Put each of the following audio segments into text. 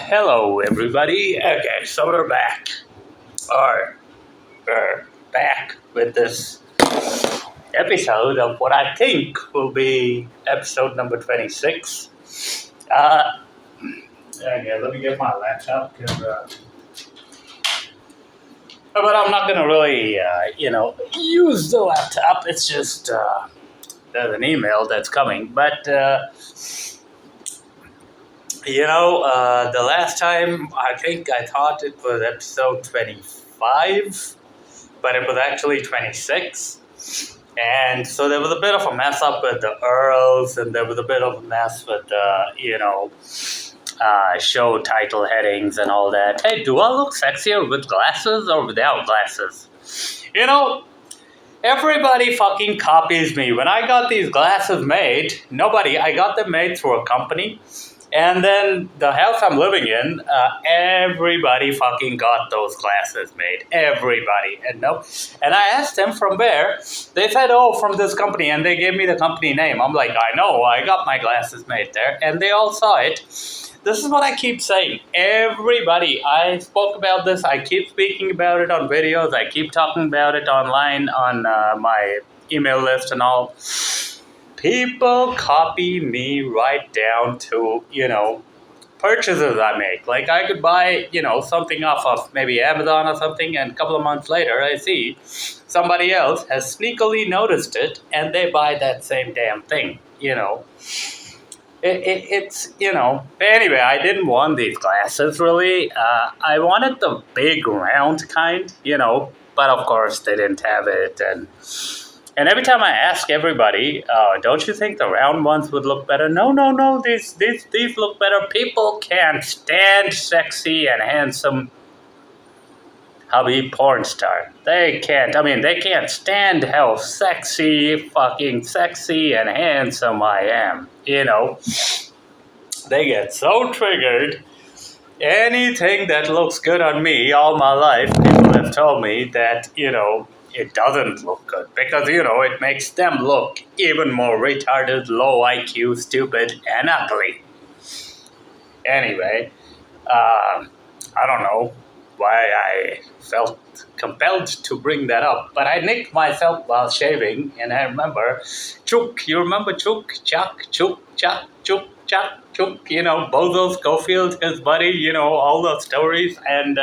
Hello, everybody. Okay, so we're back. Or, we're back with this episode of what I think will be episode number 26. Okay, let me get my laptop. But I'm not going to really, use the laptop. It's just there's an email that's coming. But, the last time I think I thought it was episode 25, but it was actually 26. And so there was a bit of a mess up with the URLs, and there was a bit of a mess with the, show title headings and all that. Hey, do I look sexier with glasses or without glasses? Everybody fucking copies me. When I got these glasses made, I got them made through a company. And then the house I'm living in, everybody fucking got those glasses made. Everybody. And I asked them from where. They said, from this company. And they gave me the company name. I'm like, I know, I got my glasses made there. And they all saw it. This is what I keep saying. Everybody, I spoke about this. I keep speaking about it on videos. I keep talking about it online on my email list and all. People copy me right down to, purchases I make. Like I could buy, something off of maybe Amazon or something, and a couple of months later I see somebody else has sneakily noticed it and they buy that same damn thing, It's. But anyway, I didn't want these glasses really. I wanted the big round kind, but of course they didn't have it. And every time I ask everybody, don't you think the round ones would look better? No, these look better. People can't stand sexy and handsome hubby porn star. They can't. They can't stand how fucking sexy and handsome I am. They get so triggered. Anything that looks good on me all my life, people have told me that, it doesn't look good because, it makes them look even more retarded, low IQ, stupid, and ugly. Anyway, I don't know why I felt compelled to bring that up, but I nicked myself while shaving, and I remember Chook. You remember Chook? Chuck, Chook, Chuck, Chook, Chuck, Chook, Bozo Schofield, his buddy, all those stories, and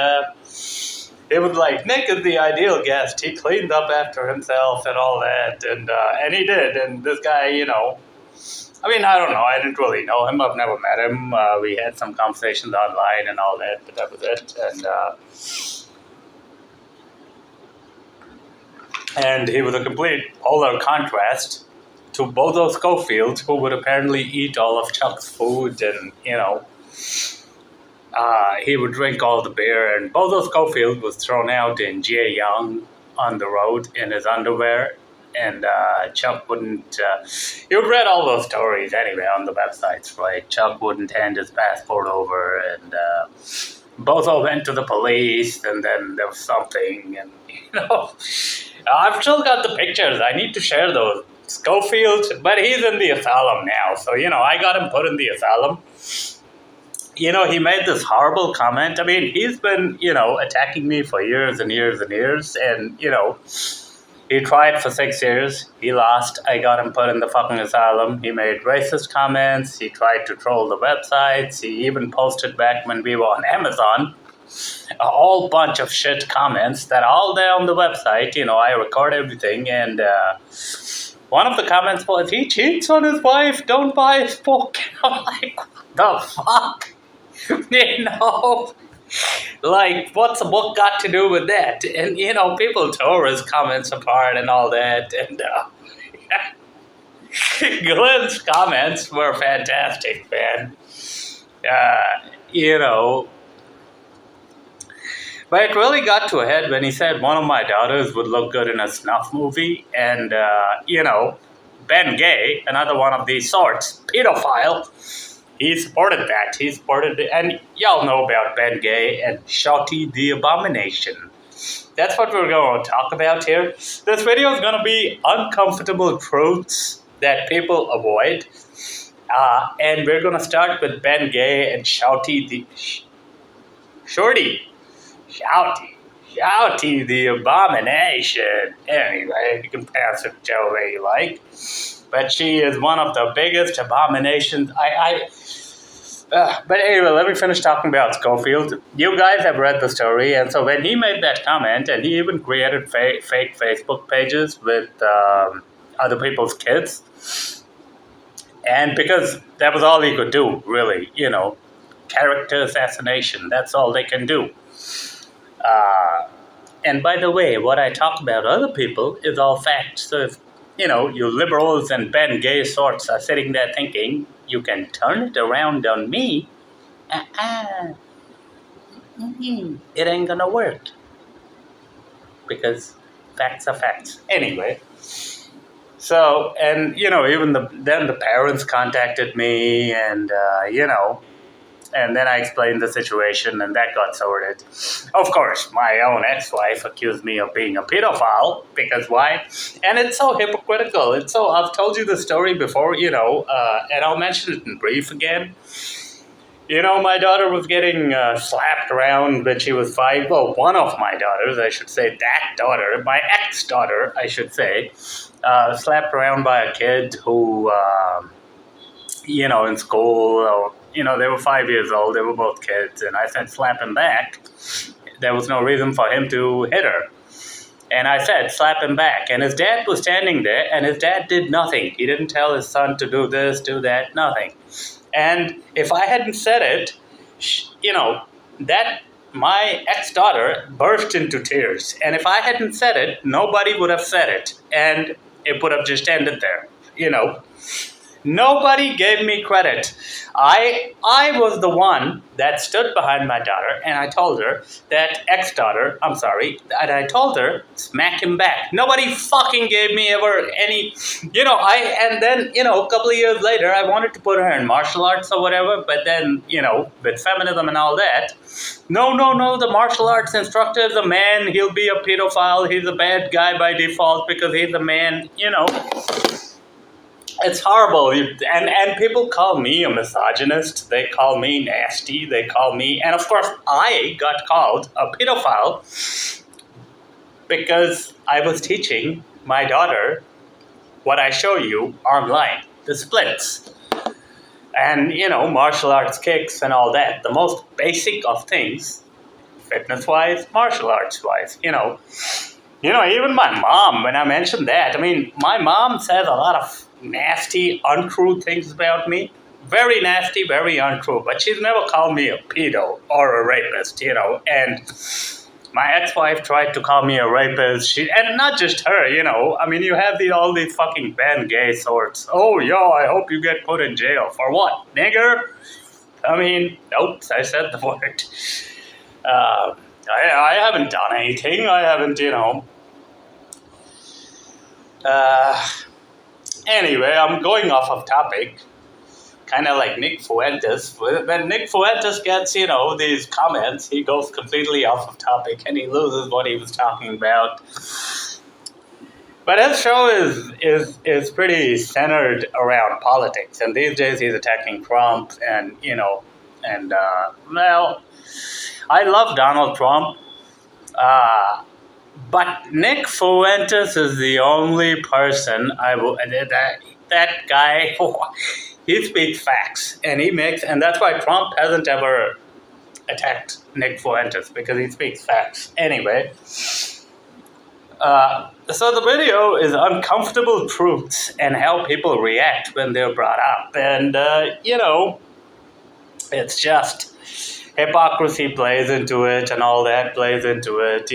it was like, Nick is the ideal guest. He cleaned up after himself and all that, and he did. And this guy, I don't know. I didn't really know him. I've never met him. We had some conversations online and all that, but that was it. And he was a complete polar contrast to Bozo Schofield, who would apparently eat all of Chuck's food and, he would drink all the beer, and Bozo Schofield was thrown out in Jie Young on the road in his underwear, and Chuck wouldn't, you read all those stories anyway on the websites, right? Chuck wouldn't hand his passport over, and Bozo went to the police, and then there was something, and, I've still got the pictures. I need to share those. Schofield, but he's in the asylum now, so, I got him put in the asylum. He made this horrible comment. He's been, attacking me for years and years and years. And, he tried for 6 years. He lost. I got him put in the fucking asylum. He made racist comments. He tried to troll the websites. He even posted back when we were on Amazon a whole bunch of shit comments that are all there on the website. I record everything. And one of the comments was, he cheats on his wife. Don't buy his book. I'm like, what the fuck? What's a book got to do with that? And, people tore his comments apart and all that. And Glenn's comments were fantastic, man. But it really got to a head when he said one of my daughters would look good in a snuff movie. And, Ben Gay, another one of these sorts, pedophile, he supported that. He supported it. And y'all know about Ben Gay and Shawty the Abomination. That's what we're going to talk about here. This video is going to be uncomfortable truths that people avoid. And we're going to start with Ben Gay and Shawty Shorty. Shouty, the abomination. Anyway, you can pass it Joe way you like. But she is one of the biggest abominations. But anyway, let me finish talking about Schofield. You guys have read the story, and so when he made that comment, and he even created fake Facebook pages with other people's kids, and because that was all he could do, really, character assassination, that's all they can do. And by the way, what I talk about other people is all facts. So if, you liberals and Ben Gay sorts are sitting there thinking, you can turn it around on me, it ain't gonna work. Because facts are facts. Anyway, so, and, even then the parents contacted me and, and then I explained the situation, and that got sorted. Of course, my own ex-wife accused me of being a pedophile, because why? And it's so hypocritical. I've told you the story before, and I'll mention it in brief again. My daughter was getting slapped around when she was 5. Well, one of my daughters, I should say, that daughter, my ex-daughter, I should say, slapped around by a kid who, in school, or, they were 5 years old, they were both kids, and I said, slap him back. There was no reason for him to hit her. And I said, slap him back. And his dad was standing there, and his dad did nothing. He didn't tell his son to do this, do that, nothing. And if I hadn't said it, that my ex-daughter burst into tears. And if I hadn't said it, nobody would have said it. And it would have just ended there, Nobody gave me credit. I was the one that stood behind my daughter, and I told her that and I told her, smack him back. Nobody fucking gave me ever any, and then, a couple of years later, I wanted to put her in martial arts or whatever, but then, with feminism and all that, no, the martial arts instructor is a man, he'll be a pedophile, he's a bad guy by default because he's a man, It's horrible, and people call me a misogynist, they call me nasty, they call me, and of course I got called a pedophile because I was teaching my daughter what I show you online, the splits, and, martial arts kicks and all that, the most basic of things, fitness-wise, martial arts-wise, even my mom, when I mentioned that, my mom says a lot of nasty, untrue things about me. Very nasty, very untrue. But she's never called me a pedo or a rapist, And my ex-wife tried to call me a rapist. And not just her, you have all these fucking Ben Gay sorts. Oh, I hope you get put in jail. For what, nigger? Oops, I said the word. I haven't done anything. I haven't, Anyway, I'm going off of topic, kind of like Nick Fuentes. When Nick Fuentes gets, these comments, he goes completely off of topic and he loses what he was talking about. But his show is pretty centered around politics, and these days he's attacking Trump, and I love Donald Trump. But Nick Fuentes is the only person that guy, he speaks facts, and that's why Trump hasn't ever attacked Nick Fuentes, because he speaks facts. Anyway, so the video is uncomfortable truths and how people react when they're brought up, and, it's just hypocrisy plays into it, and all that plays into it,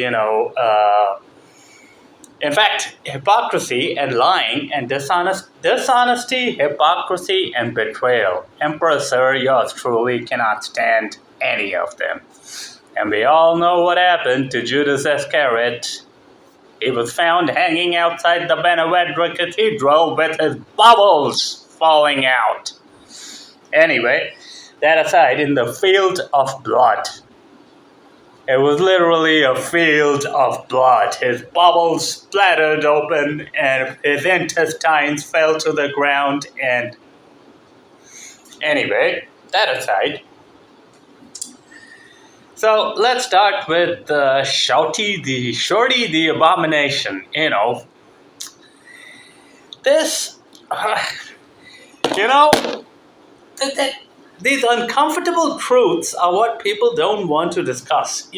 In fact, hypocrisy and lying and dishonesty, hypocrisy, and betrayal. Emperor Sir, yours truly cannot stand any of them. And we all know what happened to Judas Iscariot. He was found hanging outside the Benedictine Cathedral with his bubbles falling out. Anyway, that aside, in the field of blood. It was literally a field of blood. His bubbles splattered open and his intestines fell to the ground. And anyway, that aside. So let's start with Shorty the Abomination. This, you know, these uncomfortable truths are what people don't want to discuss.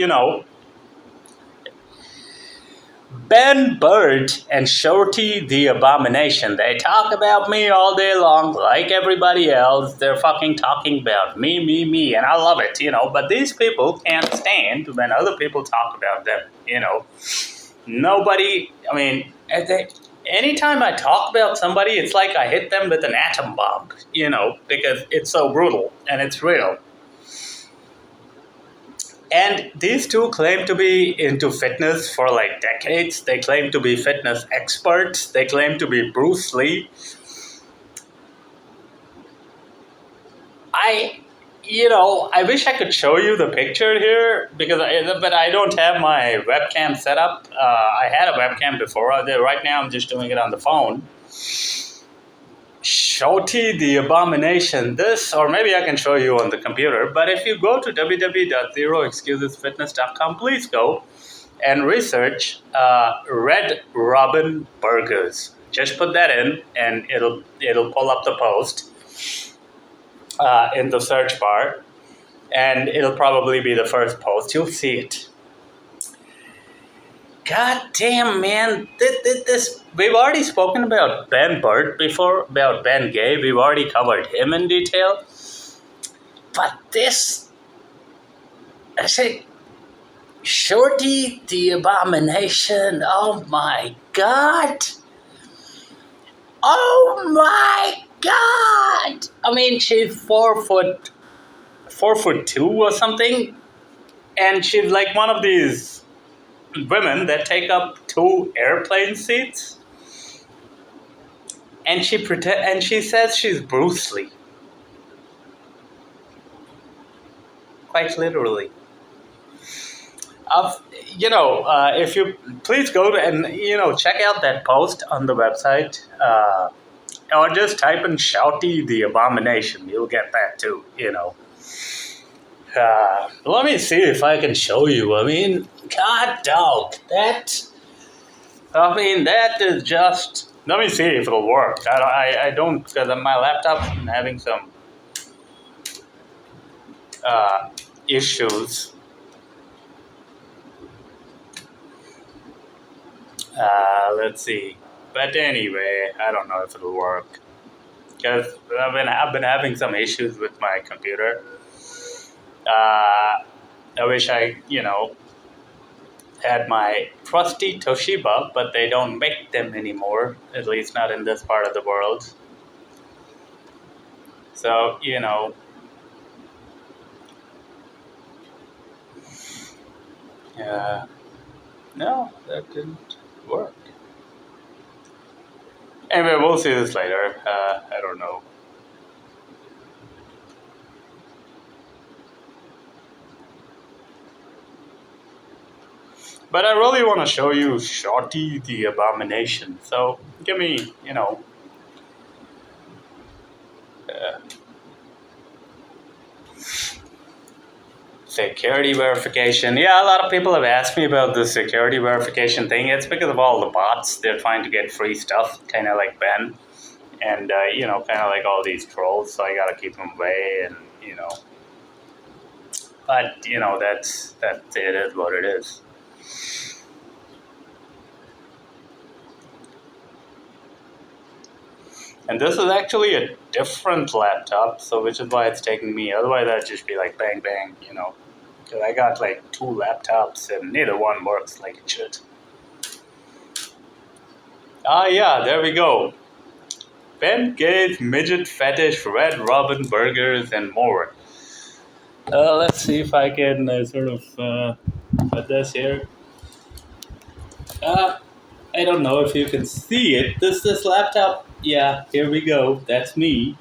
Ben Bird and Shorty the Abomination. They talk about me all day long, like everybody else. They're fucking talking about me, and I love it, But these people can't stand when other people talk about them. Nobody, anytime I talk about somebody, it's like I hit them with an atom bomb, because it's so brutal and it's real. And these two claim to be into fitness for like decades. They claim to be fitness experts. They claim to be Bruce Lee. I wish I could show you the picture here but I don't have my webcam set up. I had a webcam before. Right now I'm just doing it on the phone. Shorty the Abomination. This, or maybe I can show you on the computer, but if you go to www.zeroexcusesfitness.com, please go and research Red Robin Burgers. Just put that in and it'll pull up the post in the search bar, and it'll probably be the first post. You'll see it. God damn, man. This we've already spoken about Ben Bird before, about Ben Gay. We've already covered him in detail. But this, I say, Shorty the Abomination. Oh my God. Oh my God. She's 4'2" or something. And she's like one of these women that take up 2 airplane seats, and she says she's Bruce Lee, quite literally. If you please go to and check out that post on the website, or just type in Shouty the Abomination, you'll get that too. Let me see if I can show you. God dog, that is just. Let me see if it'll work. I don't, because my laptop's been having some issues. Let's see. But anyway, I don't know if it'll work, because I've been having some issues with my computer. I wish I, had my trusty Toshiba, but they don't make them anymore, at least not in this part of the world. So, no, that didn't work. Anyway, we'll see this later. I don't know. But I really want to show you Shorty the Abomination. So give me, security verification. Yeah, a lot of people have asked me about the security verification thing. It's because of all the bots. They're trying to get free stuff, kind of like Ben. And, kind of like all these trolls. So I got to keep them away and, But, it is what it is. And this is actually a different laptop, so which is why it's taking me. Otherwise, I'd just be like bang, bang, Because I got like 2 laptops and neither one works like it should. Yeah, there we go. Ben Gay's Midget Fetish, Red Robin Burgers, and more. Let's see if I can put this here. I don't know if you can see it. This laptop, yeah, here we go. That's me.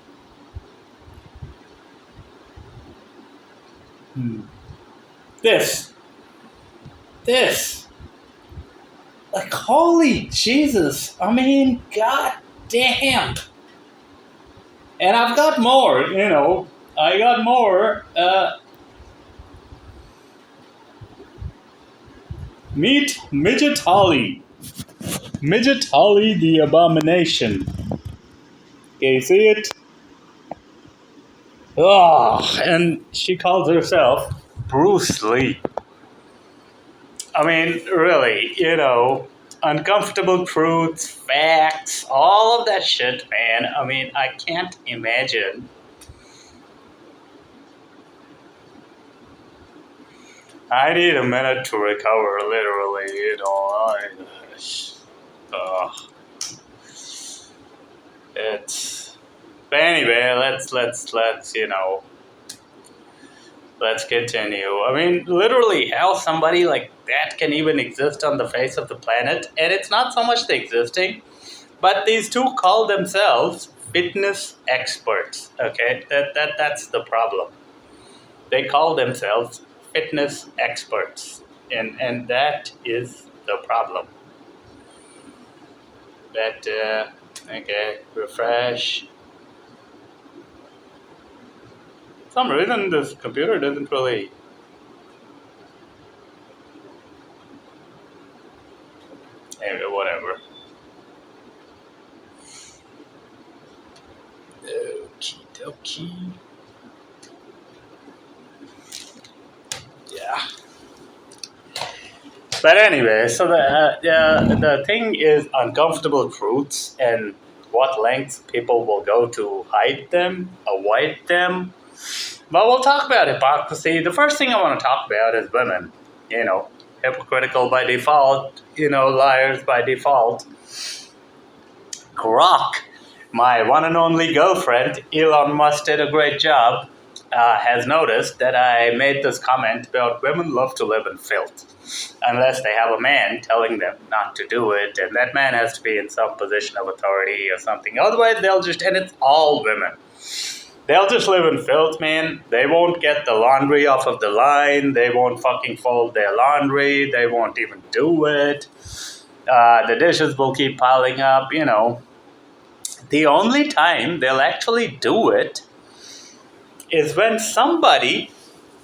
This. Like, holy Jesus. God damn. And I've got more, I got more. Meet Midget Holly. Midget Holly the Abomination. Can you see it? Oh, and she calls herself Bruce Lee. I mean, really, uncomfortable truths, facts, all of that shit, man. I mean, I can't imagine. I need a minute to recover, literally, uh, it's. But anyway, let's continue. I mean, literally, how somebody like that can even exist on the face of the planet, and it's not so much the existing, but these two call themselves fitness experts. Okay, that's the problem. They call themselves fitness experts, and that is the problem. That okay, refresh. For some reason, this computer doesn't really. Anyway, whatever. Okie dokie. Yeah. But anyway, so the thing is uncomfortable truths and what lengths people will go to hide them, avoid them. But we'll talk about hypocrisy. The first thing I want to talk about is women. Hypocritical by default, liars by default. Grok, my one and only girlfriend, Elon Musk did a great job, has noticed that I made this comment about women love to live in filth unless they have a man telling them not to do it, and that man has to be in some position of authority or something. Otherwise, and it's all women. They'll just live in filth, man. They won't get the laundry off of the line. They won't fucking fold their laundry. They won't even do it. The dishes will keep piling up, The only time they'll actually do it is when somebody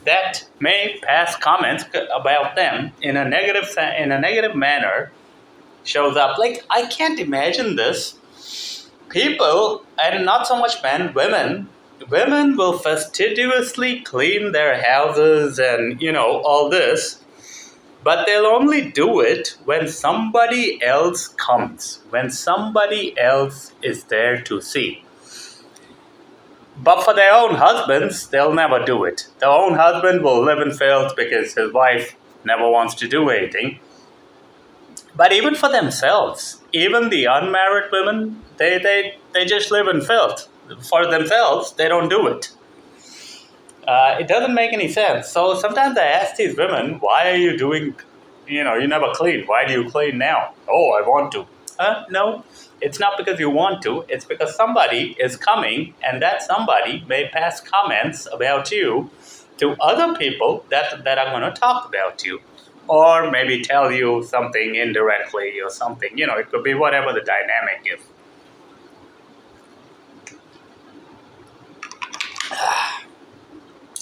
that may pass comments about them in a negative manner shows up. Like, I can't imagine this. People, and not so much men, women will fastidiously clean their houses and, all this. But they'll only do it when somebody else comes, when somebody else is there to see. But for their own husbands, they'll never do it. Their own husband will live in filth because his wife never wants to do anything. But even for themselves, even the unmarried women, they just live in filth. For themselves, they don't do it. It doesn't make any sense. So sometimes I ask these women, why are you doing, you never clean. Why do you clean now? Oh, I want to. No, it's not because you want to. It's because somebody is coming, and that somebody may pass comments about you to other people that are going to talk about you. Or maybe tell you something indirectly or something. It could be whatever the dynamic is.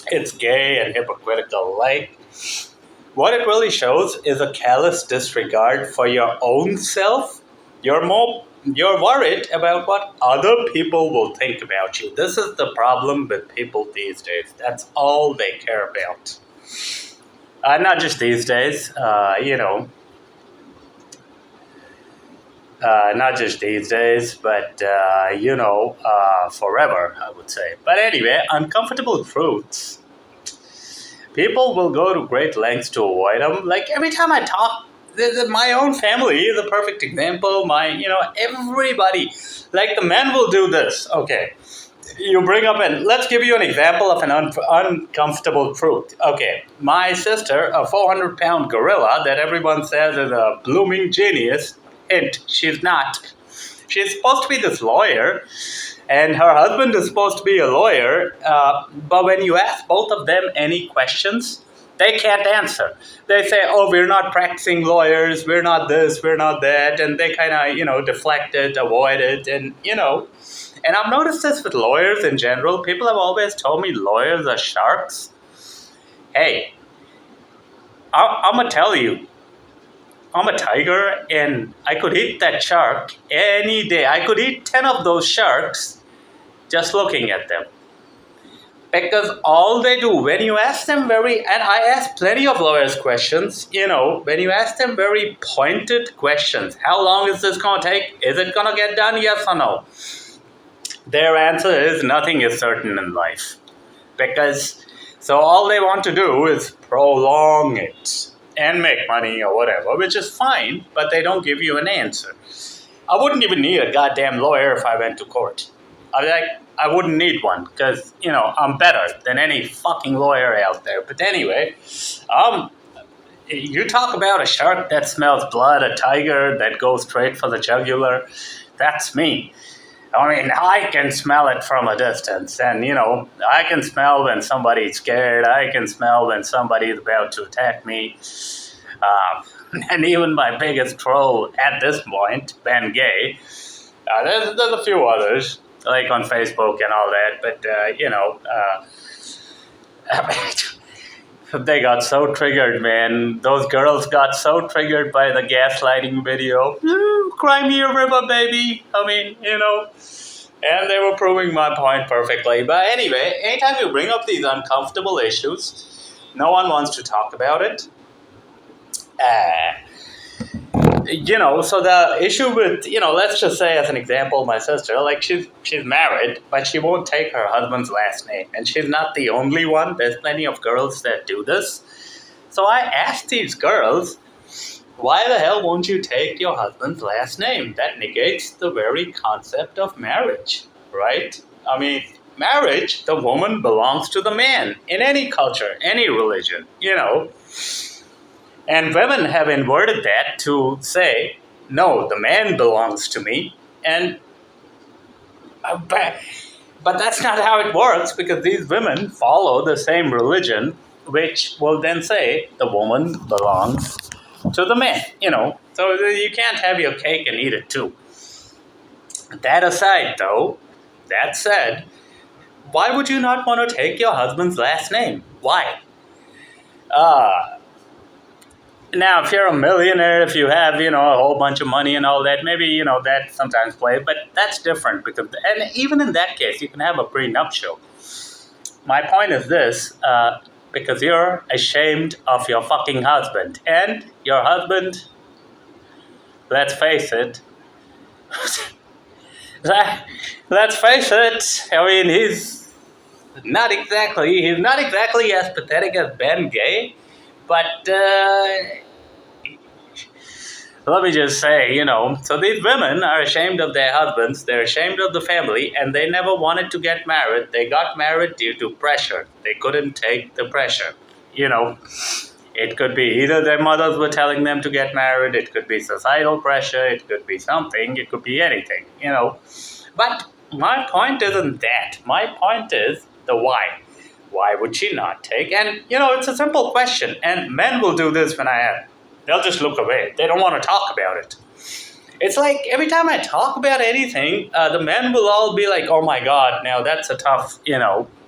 It's gay and hypocritical. Like, what it really shows is a callous disregard for your own self. You're worried about what other people will think about you. This is the problem with people these days. That's all they care about. Not just these days, not just these days, but, forever, I would say. But anyway, uncomfortable truths. People will go to great lengths to avoid them. Like, every time I talk, my own family is a perfect example. Everybody, like, the men will do this. Okay, you bring up, and let's give you an example of an uncomfortable truth. Okay, my sister, a 400-pound gorilla that everyone says is a blooming genius, and she's not. She's supposed to be this lawyer, and her husband is supposed to be a lawyer, but when you ask both of them any questions, they can't answer. They say, oh, we're not practicing lawyers, we're not this, we're not that, and they kind of, deflect it, avoid it, and, And I've noticed this with lawyers in general. People have always told me lawyers are sharks. Hey, I'm going to tell you, I'm a tiger and I could eat that shark any day. I could eat 10 of those sharks just looking at them. Because all they do, when you ask them and I ask plenty of lawyers questions, when you ask them very pointed questions, how long is this going to take? Is it going to get done? Yes or no? Their answer is nothing is certain in life. So all they want to do is prolong it and make money or whatever, which is fine, but they don't give you an answer. I wouldn't even need a goddamn lawyer if I went to court. I wouldn't need one because, I'm better than any fucking lawyer out there. But anyway, you talk about a shark that smells blood, a tiger that goes straight for the jugular. That's me. I mean, I can smell it from a distance. And, I can smell when somebody's scared. I can smell when somebody's about to attack me. And even my biggest troll at this point, Ben Gay, there's a few others, like on Facebook and all that, but, they got so triggered, man. Those girls got so triggered by the gaslighting video. Cry me a river, baby. I mean, and they were proving my point perfectly. But anyway, anytime you bring up these uncomfortable issues, no one wants to talk about it. So the issue with, let's just say as an example, my sister, like she's married, but she won't take her husband's last name. And she's not the only one. There's plenty of girls that do this. So I asked these girls, why the hell won't you take your husband's last name? That negates the very concept of marriage, right? I mean, marriage, the woman belongs to the man in any culture, any religion, And women have inverted that to say, no, the man belongs to me. And but that's not how it works, because these women follow the same religion, which will then say the woman belongs to the man, So you can't have your cake and eat it too. That aside, though, that said, why would you not want to take your husband's last name? Why? Now, if you're a millionaire, if you have, a whole bunch of money and all that, maybe, that sometimes plays, but that's different and even in that case, you can have a prenuptial. My point is this, because you're ashamed of your fucking husband, and your husband, let's face it, I mean, he's not exactly as pathetic as Ben Gay. But let me just say, so these women are ashamed of their husbands, they're ashamed of the family, and they never wanted to get married. They got married due to pressure. They couldn't take the pressure. It could be either their mothers were telling them to get married, it could be societal pressure, it could be something, it could be anything, But my point isn't that. My point is the why. Why would she not take? And, it's a simple question. And men will do this they'll just look away. They don't want to talk about it. It's like every time I talk about anything, the men will all be like, oh my God, now that's a tough,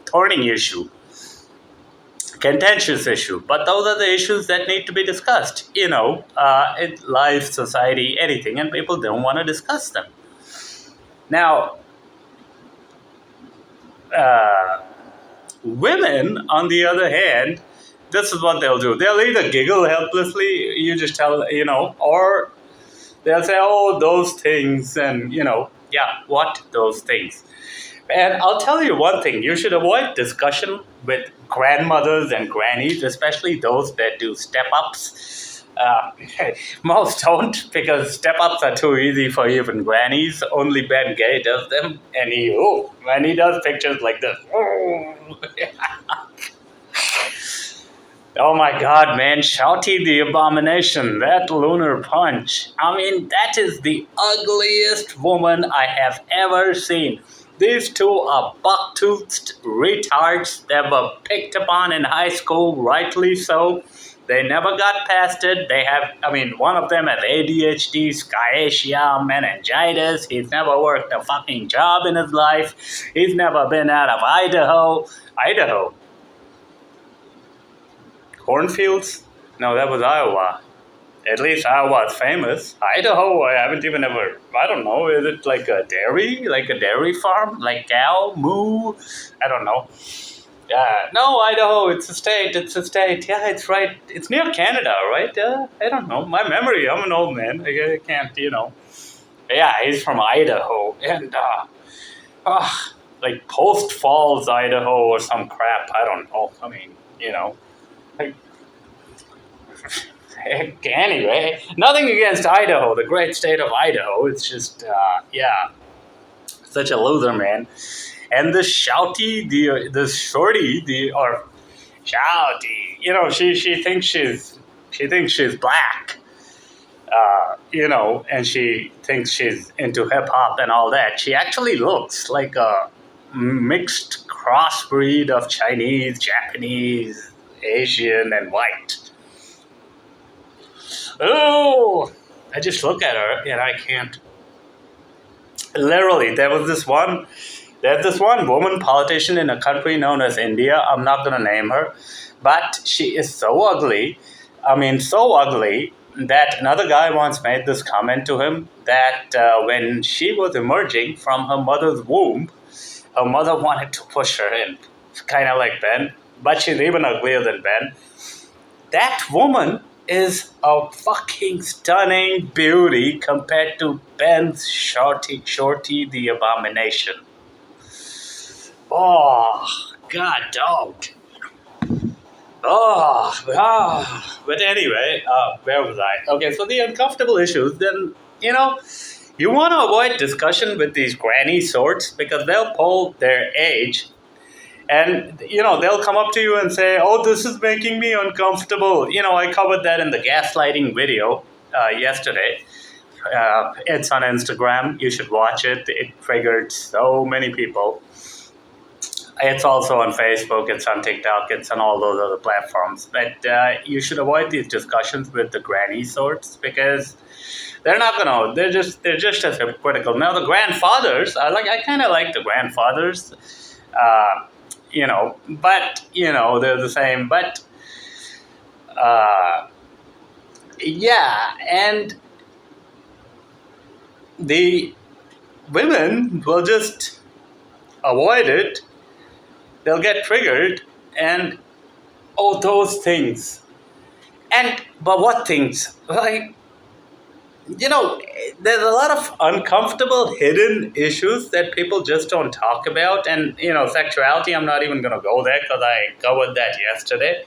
thorny issue. Contentious issue. But those are the issues that need to be discussed, in life, society, anything. And people don't want to discuss them. Now, women, on the other hand, this is what they'll do. They'll either giggle helplessly, you just tell, or they'll say, oh, those things, and, what? Those things. And I'll tell you one thing, you should avoid discussion with grandmothers and grannies, especially those that do step-ups. Most don't, because step-ups are too easy for even grannies. Only Ben Gay does them, and when he does pictures like this. Oh my God, man, Shouty the Abomination, that lunar punch. I mean, that is the ugliest woman I have ever seen. These two are buck-toothed retards that were picked upon in high school, rightly so. They never got past it. One of them has ADHD, sciatica, meningitis. He's never worked a fucking job in his life. He's never been out of Idaho. Cornfields? No, that was Iowa. At least I was famous. Idaho, I haven't even ever, I don't know, is it like a dairy farm? Like cow, moo? I don't know. Yeah, no, Idaho, it's a state. Yeah, it's right, it's near Canada, right? I don't know. My memory, I'm an old man. I can't. Yeah, he's from Idaho. And, like Post Falls, Idaho or some crap. I don't know. I mean, like, anyway, nothing against Idaho, the great state of Idaho. It's just, yeah, such a loser, man. And the shouty, the shorty, or shouty, she thinks she's black, and she thinks she's into hip hop and all that. She actually looks like a mixed crossbreed of Chinese, Japanese, Asian, and white. Oh, I just look at her and I can't. Literally, there's this one woman politician in a country known as India. I'm not going to name her, but she is so ugly. I mean, so ugly that another guy once made this comment to him that when she was emerging from her mother's womb, her mother wanted to push her in, kind of like Ben, but she's even uglier than Ben. That woman is a fucking stunning beauty compared to Ben's shorty the abomination. Oh, God, don't. But anyway, where was I? Okay, so the uncomfortable issues, then, you want to avoid discussion with these granny sorts because they'll pull their age and, they'll come up to you and say, oh, this is making me uncomfortable. I covered that in the gaslighting video yesterday. It's on Instagram. You should watch it. It triggered so many people. It's also on Facebook. It's on TikTok. It's on all those other platforms. But you should avoid these discussions with the granny sorts because they're not gonna. They're just as hypocritical. Now the grandfathers, I kind of like the grandfathers. But they're the same. But yeah, and the women will just avoid it. They'll get triggered, and those things. But what things? There's a lot of uncomfortable hidden issues that people just don't talk about. And, sexuality, I'm not even going to go there because I covered that yesterday.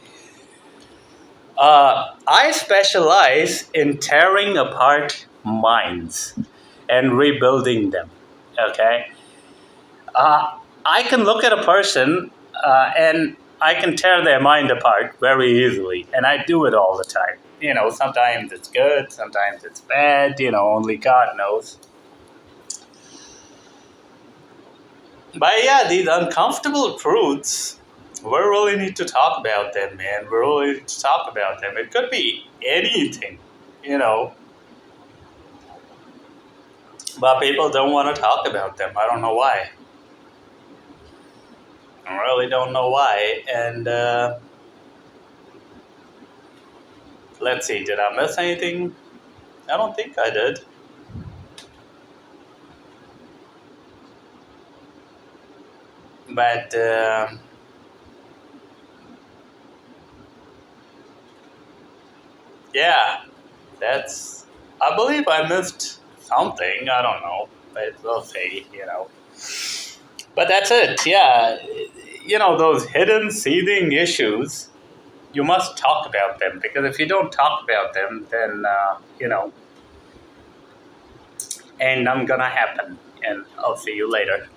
I specialize in tearing apart minds and rebuilding them, okay? I can look at a person and I can tear their mind apart very easily, and I do it all the time. Sometimes it's good, sometimes it's bad, only God knows. But yeah, these uncomfortable truths, we really need to talk about them, man. We really need to talk about them. It could be anything, but people don't want to talk about them. I don't know why. I really don't know why. And let's see, did I miss anything? I don't think I did. But yeah, I believe I missed something. I don't know, but we'll see, But that's it, yeah. Those hidden, seething issues, you must talk about them, because if you don't talk about them, then, ain't nothing gonna happen. And I'll see you later.